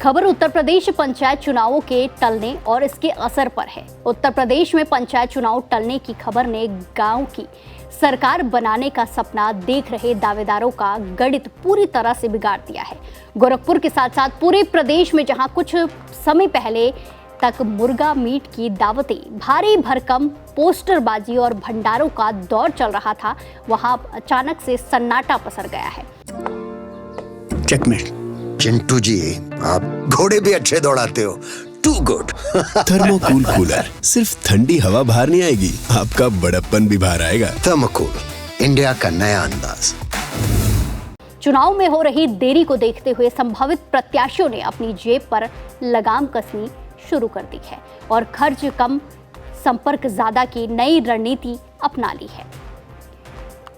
खबर उत्तर प्रदेश पंचायत चुनावों के टलने और इसके असर पर है। उत्तर प्रदेश में पंचायत चुनाव टलने की खबर ने गांव की सरकार बनाने का सपना देख रहे दावेदारों का गणित पूरी तरह से बिगाड़ दिया है। गोरखपुर के साथ साथ पूरे प्रदेश में जहां कुछ समय पहले तक मुर्गा मीट की दावतें, भारी भरकम पोस्टरबाजी और भंडारों का दौर चल रहा था, वहां अचानक से सन्नाटा पसर गया है। चेकमेट। चिंटू जी, आप घोड़े भी अच्छे दौड़ाते हो। To good. थर्मोकूल कूलर, सिर्फ ठंडी हवा बाहर नहीं आएगी, आपका बड़प्पन भी बाहर आएगा। थर्मोकूल, इंडिया का नया अंदाज। चुनाव में हो रही देरी को देखते हुए संभावित प्रत्याशियों ने अपनी जेब पर लगाम कसनी शुरू कर दी है और खर्च कम संपर्क ज्यादा की नई रणनीति अपना ली है।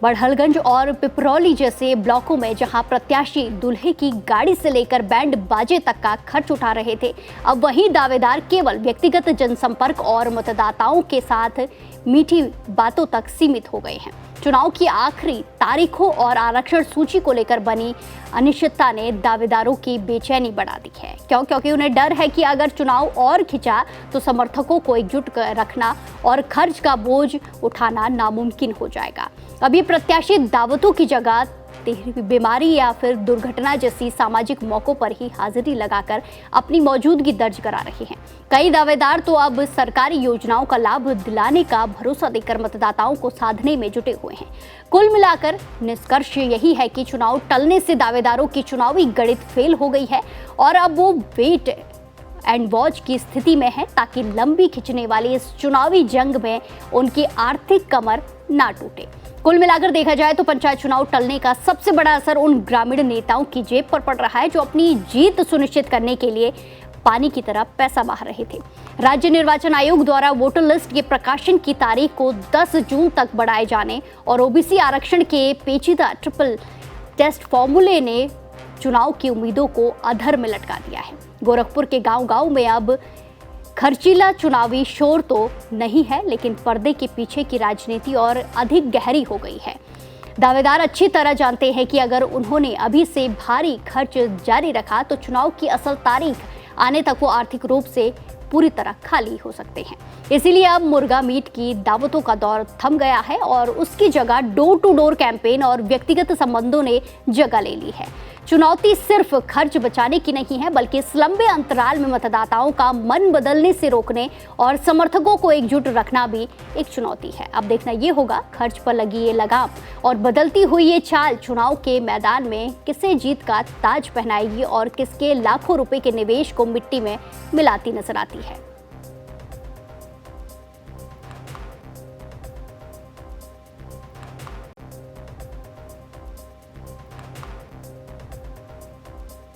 बड़हलगंज और पिपरौली जैसे ब्लॉकों में जहां प्रत्याशी दूल्हे की गाड़ी से लेकर बैंड बाजे तक का खर्च उठा रहे थे, अब वही दावेदार केवल व्यक्तिगत जनसंपर्क और मतदाताओं के साथ मीठी बातों तक सीमित हो गए हैं। चुनाव की आखिरी तारीखों और आरक्षण सूची को लेकर बनी अनिश्चितता ने दावेदारों की बेचैनी बढ़ा दी है, क्योंकि उन्हें डर है कि अगर चुनाव और खिंचा तो समर्थकों को एकजुट रखना और खर्च का बोझ उठाना नामुमकिन हो जाएगा। अब ये प्रत्याशी दावतों की जगह बीमारी या फिर दुर्घटना जैसी सामाजिक मौकों पर ही हाजिरी लगाकर अपनी मौजूदगी दर्ज करा रहे हैं। कई दावेदार तो अब सरकारी योजनाओं का लाभ दिलाने का भरोसा देकर मतदाताओं को साधने में जुटे हुए हैं। कुल मिलाकर निष्कर्ष यही है कि चुनाव टलने से दावेदारों की चुनावी गणित फेल हो गई है और अब वो वेट एंड वॉच की स्थिति में है, ताकि लंबी खिंचने वाली इस चुनावी जंग में उनकी आर्थिक कमर ना टूटे। कुल मिलाकर देखा जाए तो पंचायत चुनाव टलने का सबसे बड़ा असर उन ग्रामीण नेताओं की जेब पर पड़ रहा है जो अपनी जीत सुनिश्चित करने के लिए पानी की तरह पैसा बहा रहे थे। राज्य निर्वाचन आयोग द्वारा वोटर लिस्ट के प्रकाशन की तारीख को 10 जून तक बढ़ाए जाने और ओबीसी आरक्षण के पेचीदा ट्रिपल टेस्ट फॉर्मूले ने चुनाव की उम्मीदों को अधर में लटका दिया है। गोरखपुर के गांव-गांव में अब खर्चीला चुनावी शोर तो नहीं है, लेकिन पर्दे के पीछे की राजनीति और अधिक गहरी हो गई है। दावेदार अच्छी तरह जानते हैं कि अगर उन्होंने अभी से भारी खर्च जारी रखा तो चुनाव की असल तारीख आने तक वो आर्थिक रूप से पूरी तरह खाली हो सकते हैं। इसीलिए अब मुर्गा मीट की दावतों का दौर थम गया है और उसकी जगह डोर टू डोर कैंपेन और व्यक्तिगत संबंधों ने जगह ले ली है। चुनौती सिर्फ खर्च बचाने की नहीं है, बल्कि इस लंबे अंतराल में मतदाताओं का मन बदलने से रोकने और समर्थकों को एकजुट रखना भी एक चुनौती है। अब देखना ये होगा खर्च पर लगी ये लगाम और बदलती हुई ये चाल चुनाव के मैदान में किसे जीत का ताज पहनाएगी और किसके लाखों रुपए के निवेश को मिट्टी में मिलाती नजर आती है।